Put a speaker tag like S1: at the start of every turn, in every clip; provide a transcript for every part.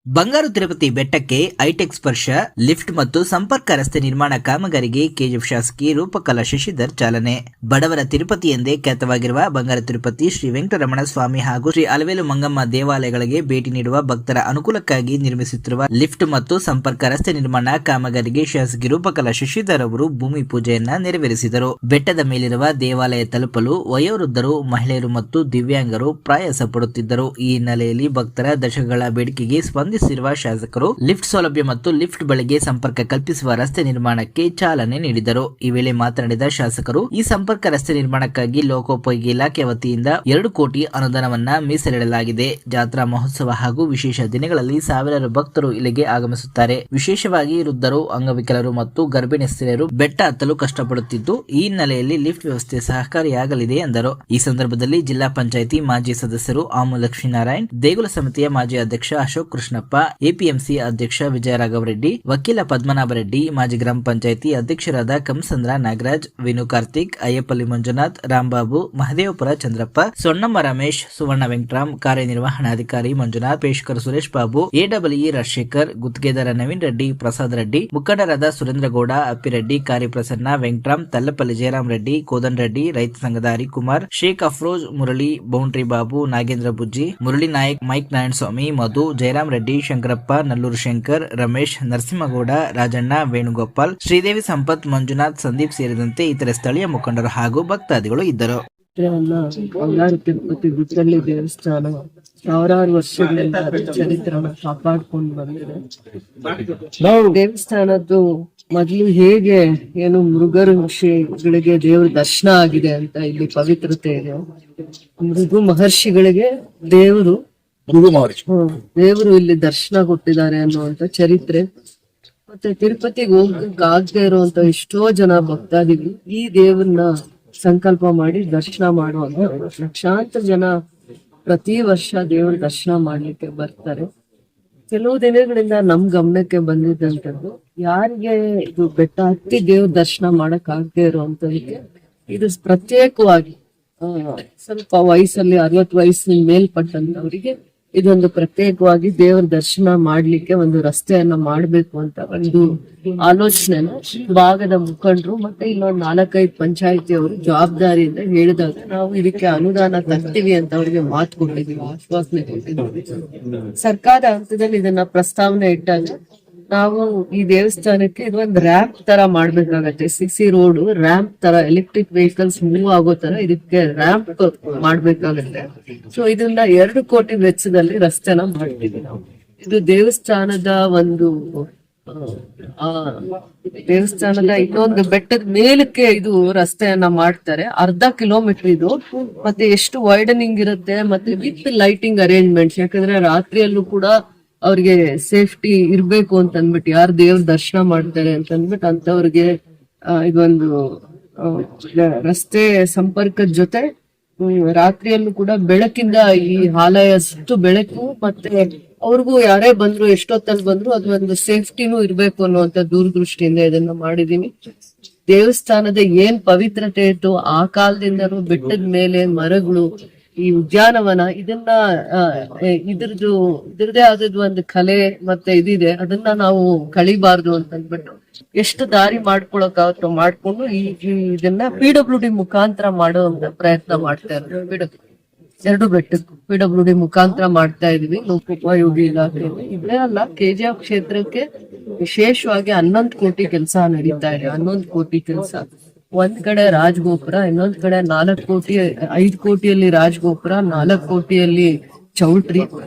S1: ಬಂಗಾರು ತಿರುಪತಿ ಬೆಟ್ಟಕ್ಕೆ ಹೈಟೆಕ್ ಸ್ಪರ್ಶ ಲಿಫ್ಟ್ ಮತ್ತು ಸಂಪರ್ಕ ರಸ್ತೆ ನಿರ್ಮಾಣ ಕಾಮಗಾರಿಗೆ ಕೆಜಿಎಫ್ ಶಾಸಕಿ ರೂಪಕಲಾ ಶಶಿಧರ್ ಚಾಲನೆ. ಬಡವರ ತಿರುಪತಿ ಎಂದೇ ಖ್ಯಾತವಾಗಿರುವ ಬಂಗಾರು ತಿರುಪತಿ ಶ್ರೀ ವೆಂಕಟರಮಣ ಸ್ವಾಮಿ ಹಾಗೂ ಶ್ರೀ ಅಲವೇಲು ಮಂಗಮ್ಮ ದೇವಾಲಯಗಳಿಗೆ ಭೇಟಿ ನೀಡುವ ಭಕ್ತರ ಅನುಕೂಲಕ್ಕಾಗಿ ನಿರ್ಮಿಸುತ್ತಿರುವ ಲಿಫ್ಟ್ ಮತ್ತು ಸಂಪರ್ಕ ರಸ್ತೆ ನಿರ್ಮಾಣ ಕಾಮಗಾರಿಗೆ ಶಾಸಕಿ ರೂಪಕಲಾ ಶಶಿಧರ್ ಅವರು ಭೂಮಿ ಪೂಜೆಯನ್ನ ನೆರವೇರಿಸಿದರು. ಬೆಟ್ಟದ ಮೇಲಿರುವ ದೇವಾಲಯ ತಲುಪಲು ವಯೋವೃದ್ಧರು, ಮಹಿಳೆಯರು ಮತ್ತು ದಿವ್ಯಾಂಗರು ಪ್ರಯಾಸ ಪಡುತ್ತಿದ್ದರು. ಈ ಹಿನ್ನೆಲೆಯಲ್ಲಿ ಭಕ್ತರ ದಶಕಗಳ ಬೇಡಿಕೆಗೆ ಸ್ಪಂದಿಸಿರುವ ಶಾಸಕರು ಲಿಫ್ಟ್ ಸೌಲಭ್ಯ ಮತ್ತು ಲಿಫ್ಟ್ ಬಳಿಗೆ ಸಂಪರ್ಕ ಕಲ್ಪಿಸುವ ರಸ್ತೆ ನಿರ್ಮಾಣಕ್ಕೆ ಚಾಲನೆ ನೀಡಿದರು. ಈ ವೇಳೆ ಮಾತನಾಡಿದ ಶಾಸಕರು, ಈ ಸಂಪರ್ಕ ರಸ್ತೆ ನಿರ್ಮಾಣಕ್ಕಾಗಿ ಲೋಕೋಪಯೋಗಿ ಇಲಾಖೆ ವತಿಯಿಂದ 2 ಕೋಟಿ ಅನುದಾನವನ್ನ ಮೀಸಲಿಡಲಾಗಿದೆ. ಜಾತ್ರಾ ಮಹೋತ್ಸವ ಹಾಗೂ ವಿಶೇಷ ದಿನಗಳಲ್ಲಿ ಸಾವಿರಾರು ಭಕ್ತರು ಇಲ್ಲಿಗೆ ಆಗಮಿಸುತ್ತಾರೆ. ವಿಶೇಷವಾಗಿ ವೃದ್ಧರು, ಅಂಗವಿಕಲರು ಮತ್ತು ಗರ್ಭಿಣಿ ಸ್ತ್ರೀಯರು ಬೆಟ್ಟ ಹತ್ತಲು ಕಷ್ಟಪಡುತ್ತಿದ್ದು, ಈ ಹಿನ್ನೆಲೆಯಲ್ಲಿ ಲಿಫ್ಟ್ ವ್ಯವಸ್ಥೆ ಸಹಕಾರಿಯಾಗಲಿದೆ ಎಂದರು. ಈ ಸಂದರ್ಭದಲ್ಲಿ ಜಿಲ್ಲಾ ಪಂಚಾಯಿತಿ ಮಾಜಿ ಸದಸ್ಯರು ಆಮು ಲಕ್ಷ್ಮೀನಾರಾಯಣ್, ದೇಗುಲ ಸಮಿತಿಯ ಮಾಜಿ ಅಧ್ಯಕ್ಷ ಅಶೋಕ್ ಕೃಷ್ಣಪ್ಪ, ಎಪಿಎಂಸಿ ಅಧ್ಯಕ್ಷ ವಿಜಯರಾಘವರೆಡ್ಡಿ, ವಕೀಲ ಪದ್ಮನಾಭರೆಡ್ಡಿ, ಮಾಜಿ ಗ್ರಾಮ ಪಂಚಾಯಿತಿ ಅಧ್ಯಕ್ಷರಾದ ಕಂಸಂದ್ರ ನಾಗರಾಜ್, ವಿನು ಕಾರ್ತಿಕ್, ಅಯ್ಯಪಲ್ಲಿ ಮಂಜುನಾಥ್, ರಾಂಬಾಬು, ಮಹದೇವಪುರ ಚಂದ್ರಪ್ಪ, ಸೊಣ್ಣಮ್ಮ ರಮೇಶ್, ಸುವರ್ಣ ವೆಂಕಟರಾಮ್, ಕಾರ್ಯನಿರ್ವಹಣಾಧಿಕಾರಿ ಮಂಜುನಾಥ್, ಪೇಶ್ಕರ್ ಸುರೇಶ್ ಬಾಬು, ಎಡಬ್ಲ್ಯೂ ರಾಜಶೇಖರ್, ಗುತ್ತಿಗೆದಾರ ನವೀನ್ ರೆಡ್ಡಿ, ಪ್ರಸಾದ್ ರೆಡ್ಡಿ, ಮುಖಂಡರಾದ ಸುರೇಂದ್ರಗೌಡ, ಅಪ್ಪಿರೆಡ್ಡಿ, ಕಾರ್ಯಪ್ರಸನ್ನ ವೆಂಕಟರಾಮ್, ತಲ್ಲಪಲ್ಲಿ ಜಯರಾಮ್ ರೆಡ್ಡಿ, ಕೋದನ್ ರೆಡ್ಡಿ, ರೈತ ಸಂಘದ ಹರಿಕುಮಾರ್, ಶೇಖ್ ಅಫ್ರೋಜ್, ಮುರಳಿ, ಬೌಂಡ್ರಿ ಬಾಬು, ನಾಗೇಂದ್ರ ಬುಜ್ಜಿ, ಮುರಳಿ ನಾಯಕ್, ಮೈಕ್ ನಾರಾಯಣಸ್ವಾಮಿ, ಮಧು, ಜಯರಾಮ್ ರೆಡ್ಡಿ, ಶಂಕರಪ್ಪ, ನಲ್ಲೂರು ಶಂಕರ್, ರಮೇಶ್, ನರಸಿಂಹಗೌಡ, ರಾಜಣ್ಣ, ವೇಣುಗೋಪಾಲ್, ಶ್ರೀದೇವಿ ಸಂಪತ್, ಮಂಜುನಾಥ್, ಸಂದೀಪ್ ಸೇರಿದಂತೆ ಇತರೆ ಸ್ಥಳೀಯ ಮುಖಂಡರು ಹಾಗೂ ಭಕ್ತಾದಿಗಳು ಇದ್ದರು.
S2: ಬಂಗಾರು ತಿರುಪತಿ ಗುತ್ತಳ್ಳಿ ದೇವಸ್ಥಾನ ಸಾವಿರಾರು ವರ್ಷಗಳಿಂದ ಚರಿತ್ರನ ಕಾಪಾಡ್ಕೊಂಡು ಬಂದಿದೆ. ದೇವಸ್ಥಾನದ್ದು ಮೊದಲು ಹೇಗೆ ಏನು ಮೃಗರು ಋಷಿಗಳಿಗೆ ದೇವ್ರ ದರ್ಶನ ಆಗಿದೆ ಅಂತ ಇಲ್ಲಿ ಪವಿತ್ರತೆ ಇದೆ. ಮೃಗು ಮಹರ್ಷಿಗಳಿಗೆ ದೇವರು ಇಲ್ಲಿ ದರ್ಶನ ಕೊಟ್ಟಿದ್ದಾರೆ ಅನ್ನುವಂತ ಚರಿತ್ರೆ. ಮತ್ತೆ ತಿರುಪತಿಗೆ ಹೋಗಕ್ ಆಗದೆ ಇರುವಂತ ಎಷ್ಟೋ ಜನ ಭಕ್ತಾದಿಗಳು ಈ ದೇವರನ್ನ ಸಂಕಲ್ಪ ಮಾಡಿ ದರ್ಶನ ಮಾಡುವಂತ ಲಕ್ಷಾಂತರ ಜನ ಪ್ರತಿ ವರ್ಷ ದೇವರ ದರ್ಶನ ಮಾಡ್ಲಿಕ್ಕೆ ಬರ್ತಾರೆ. ಕೆಲವು ದಿನಗಳಿಂದ ನಮ್ ಗಮನಕ್ಕೆ ಬಂದಿದ್ದಂಥದ್ದು, ಯಾರಿಗೆ ಇದು ಬೆಟ್ಟ ಹತ್ತಿ ದೇವ್ರ ದರ್ಶನ ಮಾಡಕ್ ಆಗದೆ ಇರುವಂತದಕ್ಕೆ ಇದು ಪ್ರತ್ಯೇಕವಾಗಿ ಸ್ವಲ್ಪ ವಯಸ್ಸಲ್ಲಿ 60 ವಯಸ್ಸಿನ ಮೇಲ್ಪಟ್ಟಂತವರಿಗೆ ಇದೊಂದು ಪ್ರತ್ಯೇಕವಾಗಿ ದೇವರ ದರ್ಶನ ಮಾಡ್ಲಿಕ್ಕೆ ಒಂದು ರಸ್ತೆಯನ್ನ ಮಾಡ್ಬೇಕು ಅಂತ ಒಂದು ಆಲೋಚನೆನ ಭಾಗದ ಮುಖಂಡರು ಮತ್ತೆ ಇಲ್ಲೊಂದು 4-5 ಪಂಚಾಯತಿಯವರು ಜವಾಬ್ದಾರಿಯಿಂದ ಹೇಳಿದಾಗ ನಾವು ಇದಕ್ಕೆ ಅನುದಾನ ತರ್ತೀವಿ ಅಂತ ಅವ್ರಿಗೆ ಮಾತು ಕೊಟ್ಟಿದ್ವಿ, ಆಶ್ವಾಸನೆ ಕೊಟ್ಟಿದ್ವಿ. ಸರ್ಕಾರ ಹಂತದಲ್ಲಿ ಇದನ್ನ ಪ್ರಸ್ತಾವನೆ ಇಟ್ಟಾಗ ನಾವು ಈ ದೇವಸ್ಥಾನಕ್ಕೆ ಇದೊಂದು ರ್ಯಾಂಪ್ ತರ ಮಾಡ್ಬೇಕಾಗತ್ತೆ. ಸಿಸಿ ರೋಡ್ ರ್ಯಾಂಪ್ ತರ, ಎಲೆಕ್ಟ್ರಿಕ್ ವೆಹಿಕಲ್ಸ್ ಮೂವ್ ಆಗೋ ತರ ಇದಕ್ಕೆ ರ್ಯಾಂಪ್ ಮಾಡ್ಬೇಕಾಗತ್ತೆ. ಸೊ ಇದನ್ನ 2 ಕೋಟಿ ವೆಚ್ಚದಲ್ಲಿ ರಸ್ತೆನ ಮಾಡ್ತೀವಿ ನಾವು. ಇದು ದೇವಸ್ಥಾನದ ಒಂದು ದೇವಸ್ಥಾನದ ಇನ್ನೊಂದು ಬೆಟ್ಟದ ಮೇಲಕ್ಕೆ ಇದು ರಸ್ತೆಯನ್ನ ಮಾಡ್ತಾರೆ. 1/2 ಕಿಲೋಮೀಟರ್ ಇದು. ಮತ್ತೆ ಎಷ್ಟು ವೈಡನಿಂಗ್ ಇರುತ್ತೆ ಮತ್ತೆ ವಿತ್ ಲೈಟಿಂಗ್ ಅರೇಂಜ್ಮೆಂಟ್ಸ್. ಯಾಕಂದ್ರೆ ರಾತ್ರಿಯಲ್ಲೂ ಕೂಡ ಅವ್ರಿಗೆ ಸೇಫ್ಟಿ ಇರ್ಬೇಕು ಅಂತ ಅಂದ್ಬಿಟ್ಟು, ಯಾರು ದೇವ್ರ ದರ್ಶನ ಮಾಡ್ತಾರೆ ಅಂತ ಅಂದ್ಬಿಟ್ಟು ಅಂತವ್ರಿಗೆ ಇದೊಂದು ರಸ್ತೆ ಸಂಪರ್ಕದ ಜೊತೆ ರಾತ್ರಿಯಲ್ಲೂ ಕೂಡ ಬೆಳಕಿಂದ ಈ ಆಲಯಷ್ಟು ಬೆಳಕು ಮತ್ತೆ ಅವ್ರಿಗೂ ಯಾರೇ ಬಂದ್ರು ಎಷ್ಟೊತ್ತಲ್ಲಿ ಬಂದ್ರು ಅದೊಂದು ಸೇಫ್ಟಿನೂ ಇರ್ಬೇಕು ಅನ್ನುವಂತ ದೂರದೃಷ್ಟಿಯಿಂದ ಇದನ್ನ ಮಾಡಿದೀನಿ. ದೇವಸ್ಥಾನದ ಏನ್ ಪವಿತ್ರತೆ ಇತ್ತು ಆ ಕಾಲದಿಂದನೂ ಬೆಟ್ಟದ ಮೇಲೆ ಮರಗಳು, ಈ ಉದ್ಯಾನವನ, ಇದನ್ನ ಇದ್ರದೇ ಆದದ್ದು ಒಂದು ಕಲೆ ಮತ್ತೆ ಇದಿದೆ, ಅದನ್ನ ನಾವು ಕಳಿಬಾರ್ದು ಅಂತ ಅಂದ್ಬಿಟ್ಟು ಎಷ್ಟು ದಾರಿ ಮಾಡ್ಕೊಳಕಾಗತ್ತೋ ಮಾಡ್ಕೊಂಡು ಇದನ್ನ PWD ಮುಖಾಂತರ ಮಾಡುವಂತ ಪ್ರಯತ್ನ ಮಾಡ್ತಾ ಇರೋದು. 2 ಬೆಟ್ಟಕ್ಕೂ PWD ಮುಖಾಂತರ ಮಾಡ್ತಾ ಇದೀವಿ. ಲೋಕೋಪಯೋಗಿ ಇಲಾಖೆ ಇದೇ ಅಲ್ಲ, KGF ಕ್ಷೇತ್ರಕ್ಕೆ ವಿಶೇಷವಾಗಿ 11 ಕೋಟಿ ಕೆಲಸ ನಡೀತಾ ಇದೆ. 11 ಕೋಟಿ ಕೆಲಸ. ಒಂದ್ ಕಡೆ ರಾಜಗೋಪುರ, ಇನ್ನೊಂದ್ ಕಡೆ 4 ಕೋಟಿ, 5 ಕೋಟಿಯಲ್ಲಿ ರಾಜಗೋಪುರ, 4 ಕೋಟಿಯಲ್ಲಿ ಚೌಲ್ಟ್ರಿ.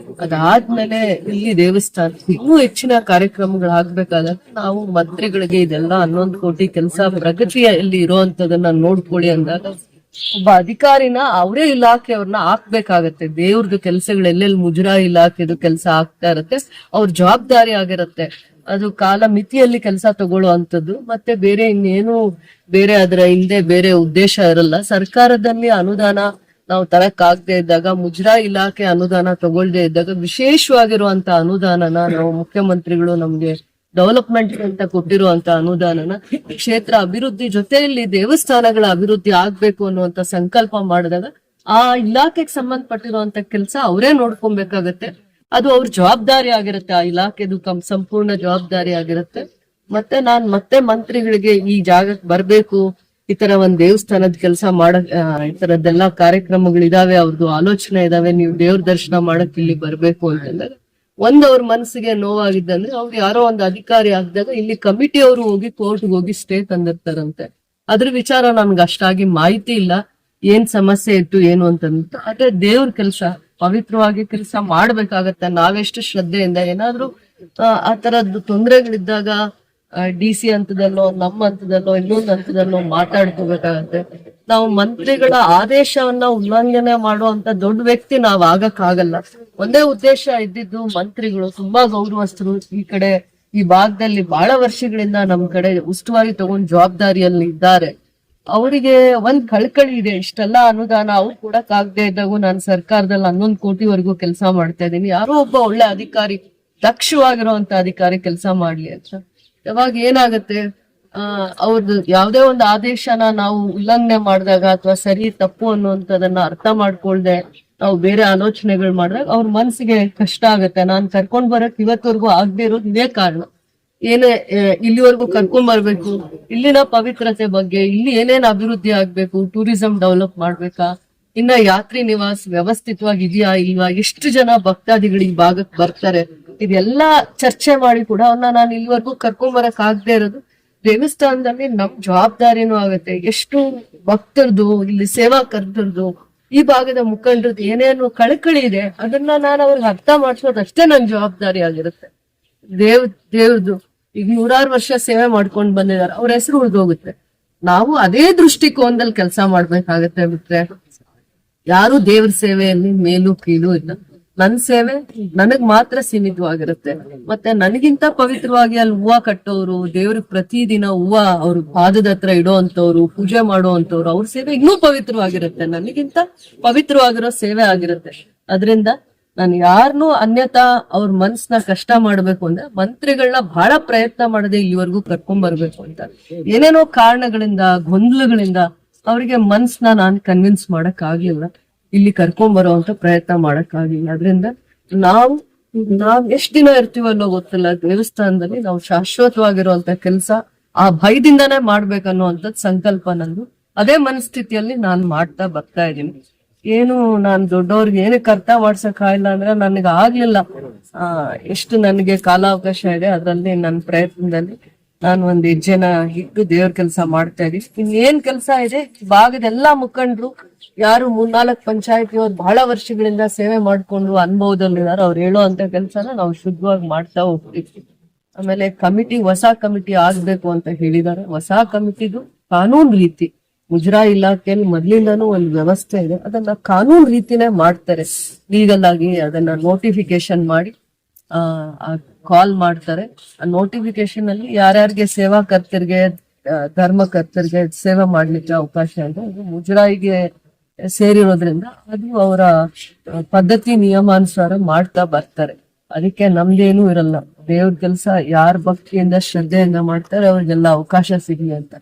S2: ಅದಾದ್ಮೇಲೆ ಇಲ್ಲಿ ದೇವಸ್ಥಾನ ಇನ್ನೂ ಹೆಚ್ಚಿನ ಕಾರ್ಯಕ್ರಮಗಳಾಗ್ಬೇಕಾದಾಗ ನಾವು ಮಂತ್ರಿಗಳಿಗೆ ಇದೆಲ್ಲ 11 ಕೋಟಿ ಕೆಲಸ ಪ್ರಗತಿಯಲ್ಲಿ ಇರುವಂತದನ್ನ ನೋಡ್ಕೊಳ್ಳಿ ಅಂದಾಗ ಒಬ್ಬ ಅಧಿಕಾರಿನ ಅವರೇ ಇಲಾಖೆಯವ್ರನ್ನ ಹಾಕ್ಬೇಕಾಗತ್ತೆ. ದೇವ್ರದ್ದು ಕೆಲಸಗಳು ಎಲ್ಲೆಲ್ಲಿ ಮುಜರಾಯಿ ಇಲಾಖೆದು ಕೆಲಸ ಆಗ್ತಾ ಇರತ್ತೆ, ಅವ್ರ ಜವಾಬ್ದಾರಿ ಆಗಿರತ್ತೆ. ಅದು ಕಾಲ ಮಿತಿಯಲ್ಲಿ ಕೆಲಸ ತಗೊಳ್ಳುವಂಥದ್ದು. ಮತ್ತೆ ಬೇರೆ ಇನ್ನೇನು ಬೇರೆ ಅದರ ಹಿಂದೆ ಬೇರೆ ಉದ್ದೇಶ ಇರಲ್ಲ. ಸರ್ಕಾರದಲ್ಲಿ ಅನುದಾನ ನಾವು ತರಕ್ ಆಗದೆ ಇದ್ದಾಗ, ಮುಜರಾಯಿ ಇಲಾಖೆ ಅನುದಾನ ತಗೊಳ್ದೆ ಇದ್ದಾಗ ವಿಶೇಷವಾಗಿರುವಂತ ಅನುದಾನನ ನಾವು ಮುಖ್ಯಮಂತ್ರಿಗಳು ನಮ್ಗೆ ಡೆವಲಪ್ಮೆಂಟ್ ಅಂತ ಕೊಟ್ಟಿರುವಂತ ಅನುದಾನನ ಕ್ಷೇತ್ರ ಅಭಿವೃದ್ಧಿ ಜೊತೆಯಲ್ಲಿ ದೇವಸ್ಥಾನಗಳ ಅಭಿವೃದ್ಧಿ ಆಗ್ಬೇಕು ಅನ್ನುವಂತ ಸಂಕಲ್ಪ ಮಾಡಿದಾಗ ಆ ಇಲಾಖೆಗೆ ಸಂಬಂಧಪಟ್ಟಿರುವಂತ ಕೆಲಸ ಅವರೇ ನೋಡ್ಕೊಬೇಕಾಗತ್ತೆ. ಅದು ಅವ್ರ ಜವಾಬ್ದಾರಿ ಆಗಿರುತ್ತೆ, ಆ ಇಲಾಖೆದು ಸಂಪೂರ್ಣ ಜವಾಬ್ದಾರಿ ಆಗಿರುತ್ತೆ. ಮತ್ತೆ ನಾನ್ ಮತ್ತೆ ಮಂತ್ರಿಗಳಿಗೆ ಈ ಜಾಗಕ್ಕೆ ಬರ್ಬೇಕು, ಈ ತರ ಒಂದ್ ದೇವಸ್ಥಾನದ ಕೆಲಸ ಈ ತರದ್ದೆಲ್ಲಾ ಕಾರ್ಯಕ್ರಮಗಳಿದಾವೆ, ಅವ್ರದ್ದು ಆಲೋಚನೆ ಇದಾವೆ, ನೀವು ದೇವ್ರ ದರ್ಶನ ಮಾಡಕ್ ಇಲ್ಲಿ ಬರ್ಬೇಕು ಅಂತಂದಾಗ ಅವ್ರ ಮನಸ್ಸಿಗೆ ನೋವಾಗಿದ್ದಂದ್ರೆ ಅವ್ರು ಯಾರೋ ಒಂದು ಅಧಿಕಾರಿ ಆಗಿದಾಗ ಇಲ್ಲಿ ಕಮಿಟಿ ಅವರು ಹೋಗಿ ಕೋರ್ಟ್ಗೆ ಹೋಗಿ ಸ್ಟೇ ತಂದಿರ್ತಾರಂತೆ. ಅದ್ರ ವಿಚಾರ ನನ್ಗೆ ಅಷ್ಟಾಗಿ ಮಾಹಿತಿ ಇಲ್ಲ, ಏನ್ ಸಮಸ್ಯೆ ಇತ್ತು ಏನು ಅಂತಂದ್ಬಿಟ್ಟು. ಆದ್ರೆ ದೇವ್ರ ಕೆಲಸ ಪವಿತ್ರವಾಗಿ ಕೆಲಸ ಮಾಡ್ಬೇಕಾಗತ್ತೆ. ನಾವೆಷ್ಟು ಶ್ರದ್ಧೆಯಿಂದ ಏನಾದ್ರೂ ಆ ತರದ್ದು ತೊಂದರೆಗಳಿದ್ದಾಗ DC ಹಂತದಲ್ಲೋ ನಮ್ಮ ಹಂತದಲ್ಲೋ ಇನ್ನೊಂದು ಹಂತದಲ್ಲೋ ಮಾತಾಡ್ಕೋಬೇಕಾಗತ್ತೆ. ನಾವು ಮಂತ್ರಿಗಳ ಆದೇಶವನ್ನ ಉಲ್ಲಂಘನೆ ಮಾಡುವಂತ ದೊಡ್ಡ ವ್ಯಕ್ತಿ ನಾವ್ ಆಗಕ್ಕಾಗಲ್ಲ. ಒಂದೇ ಉದ್ದೇಶ ಇದ್ದಿದ್ದು, ಮಂತ್ರಿಗಳು ತುಂಬಾ ಗೌರವಸ್ಥರು, ಈ ಭಾಗದಲ್ಲಿ ಬಹಳ ವರ್ಷಗಳಿಂದ ನಮ್ ಕಡೆ ಉಸ್ತುವಾರಿ ತಗೊಂಡ್ ಜವಾಬ್ದಾರಿಯಲ್ಲಿ ಇದ್ದಾರೆ. ಅವರಿಗೆ ಒಂದ್ ಕಳ್ಕಳಿ ಇದೆ, ಇಷ್ಟೆಲ್ಲ ಅನುದಾನ ಅವ್ರು ಕೊಡಕ್ಕಾಗದೆ ಇದ್ದಾಗೂ ನಾನು ಸರ್ಕಾರದಲ್ಲಿ 11 ಕೋಟಿವರೆಗೂ ಕೆಲಸ ಮಾಡ್ತಾ ಇದ್ದೀನಿ, ಯಾರೋ ಒಬ್ಬ ಒಳ್ಳೆ ಅಧಿಕಾರಿ, ದಕ್ಷವಾಗಿರುವಂತ ಅಧಿಕಾರಿ ಕೆಲಸ ಮಾಡ್ಲಿ ಅಂತ. ಯಾವಾಗ ಏನಾಗತ್ತೆ, ಅವ್ರದ್ದು ಯಾವ್ದೇ ಒಂದು ಆದೇಶನ ನಾವು ಉಲ್ಲಂಘನೆ ಮಾಡಿದಾಗ ಅಥವಾ ಸರಿ ತಪ್ಪು ಅನ್ನುವಂಥದನ್ನ ಅರ್ಥ ಮಾಡ್ಕೊಳ್ದೆ ನಾವು ಬೇರೆ ಆಲೋಚನೆಗಳು ಮಾಡಿದಾಗ ಅವ್ರ ಮನ್ಸಿಗೆ ಕಷ್ಟ ಆಗತ್ತೆ. ನಾನ್ ಕರ್ಕೊಂಡ್ ಬರಕ್ ಇವತ್ತವರೆಗೂ ಆಗದೆ ಇರೋದು ಇದೇ ಕಾರಣ. ಇಲ್ಲಿವರೆಗೂ ಕರ್ಕೊಂಡ್ ಬರ್ಬೇಕು, ಇಲ್ಲಿನ ಪವಿತ್ರತೆ ಬಗ್ಗೆ, ಇಲ್ಲಿ ಏನೇನ್ ಅಭಿವೃದ್ಧಿ ಆಗ್ಬೇಕು, ಟೂರಿಸಂ ಡೆವಲಪ್ ಮಾಡ್ಬೇಕಾ, ಇನ್ನ ಯಾತ್ರಿ ನಿವಾಸ ವ್ಯವಸ್ಥಿತವಾಗಿ ಇದೆಯಾ ಇಲ್ವಾ, ಎಷ್ಟು ಜನ ಭಕ್ತಾದಿಗಳು ಈ ಭಾಗಕ್ಕೆ ಬರ್ತಾರೆ, ಇದೆಲ್ಲಾ ಚರ್ಚೆ ಮಾಡಿ ಕೂಡ ಅವ್ರನ್ನ ನಾನು ಇಲ್ಲಿವರೆಗೂ ಕರ್ಕೊಂಡ್ ಬರಕ್ ಆಗದೆ ಇರೋದು ದೇವಸ್ಥಾನದಲ್ಲಿ ನಮ್ ಜವಾಬ್ದಾರಿನೂ ಆಗುತ್ತೆ. ಎಷ್ಟು ಭಕ್ತರದು, ಇಲ್ಲಿ ಸೇವಾ ಕರ್ತರದು, ಈ ಭಾಗದ ಮುಖಂಡರದ್ದು ಏನೇನು ಕಳಕಳಿ ಇದೆ ಅದನ್ನ ನಾನು ಅವ್ರಿಗೆ ಅರ್ಥ ಮಾಡಿಸೋದು ಅಷ್ಟೇ ನನ್ ಜವಾಬ್ದಾರಿ ಆಗಿರುತ್ತೆ. ದೇವ್ರದು ಈಗ 100 ವರ್ಷ ಸೇವೆ ಮಾಡ್ಕೊಂಡ್ ಬಂದಿದ್ದಾರೆ, ಅವ್ರ ಹೆಸರು ಉಳಿದೋಗುತ್ತೆ. ನಾವು ಅದೇ ದೃಷ್ಟಿಕೋನದಲ್ಲಿ ಕೆಲಸ ಮಾಡ್ಬೇಕಾಗತ್ತೆ. ಬಿಟ್ರೆ ಯಾರು ದೇವ್ರ ಸೇವೆಯಲ್ಲಿ ಮೇಲು ಕೀಳು ಇಲ್ಲ. ನನ್ ಸೇವೆ ನನಗ್ ಮಾತ್ರ ಸೀಮಿತವಾಗಿರುತ್ತೆ. ಮತ್ತೆ ನನಗಿಂತ ಪವಿತ್ರವಾಗಿ ಅಲ್ಲಿ ಹೂವ ಕಟ್ಟೋರು, ದೇವ್ರಿಗೆ ಪ್ರತಿದಿನ ಹೂವ ಅವ್ರ ಪಾದದ ಹತ್ರ ಇಡೋಂತವ್ರು, ಪೂಜೆ ಮಾಡುವಂತವ್ರು, ಅವ್ರ ಸೇವೆ ಇನ್ನೂ ಪವಿತ್ರವಾಗಿರುತ್ತೆ, ನನಗಿಂತ ಪವಿತ್ರವಾಗಿರೋ ಸೇವೆ ಆಗಿರುತ್ತೆ. ಅದರಿಂದ ನಾನು ಯಾರನ್ನೂ ಅನ್ಯತಾ ಅವ್ರ ಮನ್ಸನ್ನ ಕಷ್ಟ ಮಾಡ್ಬೇಕು ಅಂದ್ರೆ ಮಂತ್ರಿಗಳನ್ನ ಬಹಳ ಪ್ರಯತ್ನ ಮಾಡದೆ ಇಲ್ಲಿವರೆಗೂ ಕರ್ಕೊಂಡ್ ಬರ್ಬೇಕು ಅಂತ ಏನೇನೋ ಕಾರಣಗಳಿಂದ, ಗೊಂದಲಗಳಿಂದ ಅವರಿಗೆ ಮನ್ಸನ್ನ ನಾನ್ ಕನ್ವಿನ್ಸ್ ಮಾಡಕ್ ಆಗ್ಲಿಲ್ಲ, ಇಲ್ಲಿ ಕರ್ಕೊಂಡ್ ಬರೋಂತ ಪ್ರಯತ್ನ ಮಾಡಕ್ ಆಗಿಲ್ಲ. ಅದರಿಂದ ನಾವ್ ಎಷ್ಟ್ ದಿನ ಇರ್ತೀವಲ್ಲೋ ಗೊತ್ತಿಲ್ಲ, ದೇವಸ್ಥಾನದಲ್ಲಿ ನಾವು ಶಾಶ್ವತವಾಗಿರುವಂತ ಕೆಲಸ ಆ ಭಯದಿಂದಾನೇ ಮಾಡ್ಬೇಕನ್ನುವಂಥದ್ ಸಂಕಲ್ಪ ನಂದು. ಅದೇ ಮನಸ್ಥಿತಿಯಲ್ಲಿ ನಾನ್ ಮಾಡ್ತಾ ಬರ್ತಾ ಇದ್ದೀನಿ. ಏನು ನಾನ್ ದೊಡ್ಡವ್ರಿಗೆ ಏನಕ್ಕೆ ಅರ್ಥ ಮಾಡ್ಸಕ್ ಆಗಿಲ್ಲ ಅಂದ್ರೆ ನನಗೆ ಆಗ್ಲಿಲ್ಲ. ಎಷ್ಟು ನನಗೆ ಕಾಲಾವಕಾಶ ಇದೆ ಅದರಲ್ಲಿ ನನ್ನ ಪ್ರಯತ್ನದಲ್ಲಿ ನಾನು ಒಂದ್ ಹೆಜ್ಜೆನ ಇಟ್ಟು ದೇವ್ರ ಕೆಲಸ ಮಾಡ್ತಾ ಇದೀನಿ. ಇನ್ನೇನ್ ಕೆಲಸ ಇದೆ, ಭಾಗದ ಎಲ್ಲಾ ಮುಖಂಡರು ಯಾರು 3-4 ಪಂಚಾಯತಿಯವ್ರು ಬಹಳ ವರ್ಷಗಳಿಂದ ಸೇವೆ ಮಾಡ್ಕೊಂಡು ಅನುಭವದಲ್ಲಿದ್ದಾರೆ, ಅವ್ರು ಹೇಳೋ ಅಂತ ಕೆಲಸನ ನಾವು ಶುದ್ಧವಾಗಿ ಮಾಡ್ತಾ ಹೋಗ್ತೀವಿ. ಆಮೇಲೆ ಹೊಸ ಕಮಿಟಿ ಆಗ್ಬೇಕು ಅಂತ ಹೇಳಿದ್ದಾರೆ. ಹೊಸ ಕಮಿಟಿದು ಕಾನೂನು ರೀತಿ, ಮುಜರಾಯಿ ಇಲಾಖೆಯಲ್ಲಿ ಮೊದ್ಲಿಂದಾನು ಒಂದು ವ್ಯವಸ್ಥೆ ಇದೆ, ಅದನ್ನ ಕಾನೂನು ರೀತಿನೇ ಮಾಡ್ತಾರೆ. ಲೀಗಲ್ ಆಗಿ ಅದನ್ನ ನೋಟಿಫಿಕೇಶನ್ ಮಾಡಿ ಕಾಲ್ ಮಾಡ್ತಾರೆ. ಆ ನೋಟಿಫಿಕೇಶನ್ ಅಲ್ಲಿ ಯಾರ್ಯಾರಿಗೆ ಸೇವಾ ಕರ್ತರಿಗೆ, ಧರ್ಮಕರ್ತರಿಗೆ ಸೇವೆ ಮಾಡ್ಲಿಕ್ಕೆ ಅವಕಾಶ ಇದೆ. ಅದು ಮುಜರಾಯಿಗೆ ಸೇರಿರೋದ್ರಿಂದ ಅದು ಅವರ ಪದ್ಧತಿ ನಿಯಮಾನುಸಾರ ಮಾಡ್ತಾ ಬರ್ತಾರೆ. ಅದಕ್ಕೆ ನಮ್ದೇನು ಇರಲ್ಲ. ದೇವ್ರ ಕೆಲಸ ಯಾರ ಭಕ್ತಿಯಿಂದ ಶ್ರದ್ಧೆಯಿಂದ ಮಾಡ್ತಾರೆ ಅವ್ರಿಗೆಲ್ಲ ಅವಕಾಶ ಸಿಗ್ಲಿ ಅಂತ